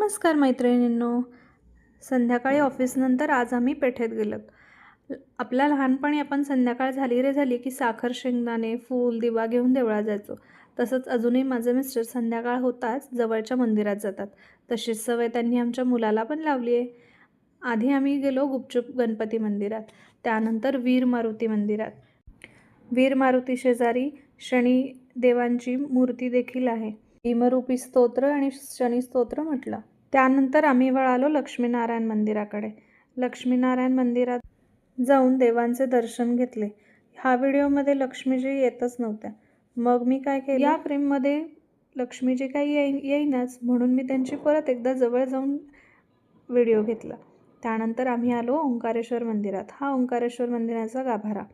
नमस्कार मैत्रिणींनो. संध्याकाळी ऑफिसनंतर आज आम्ही पेठेत गेलो. आपल्या लहानपणी आपण संध्याकाळ झाली रे झाली की साखर, शेंगदाणे, फूल, दिवा घेऊन देवळात जायचो. तसंच अजूनही माझे मिस्टर संध्याकाळ होताच जवळच्या मंदिरात जातात. तशीच सवय त्यांनी आमच्या मुलाला पण लावली आहे. आधी आम्ही गेलो गुपचूप गणपती मंदिरात, त्यानंतर वीर मारुती मंदिरात. वीर मारुती शेजारी शनी देवांची मूर्ती देखील आहे. भीमरूपी स्तोत्र आणि शनी स्तोत्र म्हटलं. त्यानंतर आम्ही वळालो लक्ष्मीनारायण मंदिराकडे. लक्ष्मीनारायण मंदिरात जाऊन देवांचे दर्शन घेतले. ह्या व्हिडिओमध्ये लक्ष्मीजी येतच नव्हत्या. मग मी काय केलं, या फ्रेममध्ये लक्ष्मीजी काही येईनाच म्हणून मी त्यांची परत एकदा जवळ जाऊन व्हिडिओ घेतला. त्यानंतर आम्ही आलो ओंकारेश्वर मंदिरात. हा ओंकारेश्वर मंदिराचा गाभारा.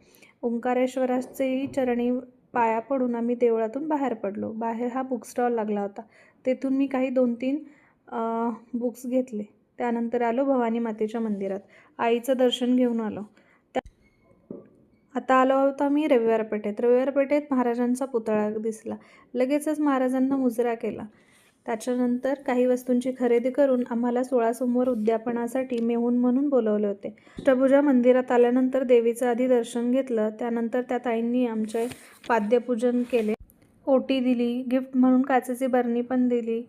ओंकारेश्वराचेही चरणी पाया पडून आम्ही देवळातून बाहेर पडलो. बाहेर हा बुक स्टॉल लागला होता. तेथून मी काही 2-3 बुक्स घेतले. त्यानंतर आलो भवानी मातेच्या मंदिरात. आईचं दर्शन घेऊन आलो. आता आलो आहोत आम्ही रविवार पेठेत. रविवार पेठेत महाराजांचा पुतळा दिसला. लगेचच महाराजांना मुजरा केला. त्याच्यानंतर काही वस्तूंची खरेदी करून आम्हाला 16 सोमवार उद्यापनासाठी मेहून म्हणून बोलवले होते. अष्टभुजा मंदिरात आल्यानंतर देवीचं आधी दर्शन घेतलं. त्यानंतर त्या ताईंनी आमचे पाद्यपूजन केले, ओटी दिली, गिफ्ट म्हणून काचेची बरणी पण दिली.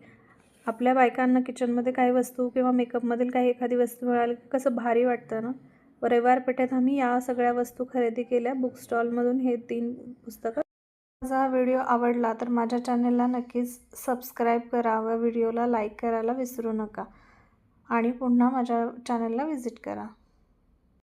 आपल्या बायकांना किचनमध्ये काही वस्तू किंवा मेकअपमधील काही एखादी वस्तू मिळाली कसं भारी वाटतं ना. रविवार पेठेत आम्ही या सगळ्या वस्तू खरेदी केल्या. बुक स्टॉलमधून हे 3 पुस्तकं. माझा हा व्हिडिओ आवडला तर माझ्या चॅनलला नक्कीच सबस्क्राईब करा व व्हिडिओला लाईक करायला विसरू नका आणि पुन्हा माझ्या चॅनलला व्हिजिट करा.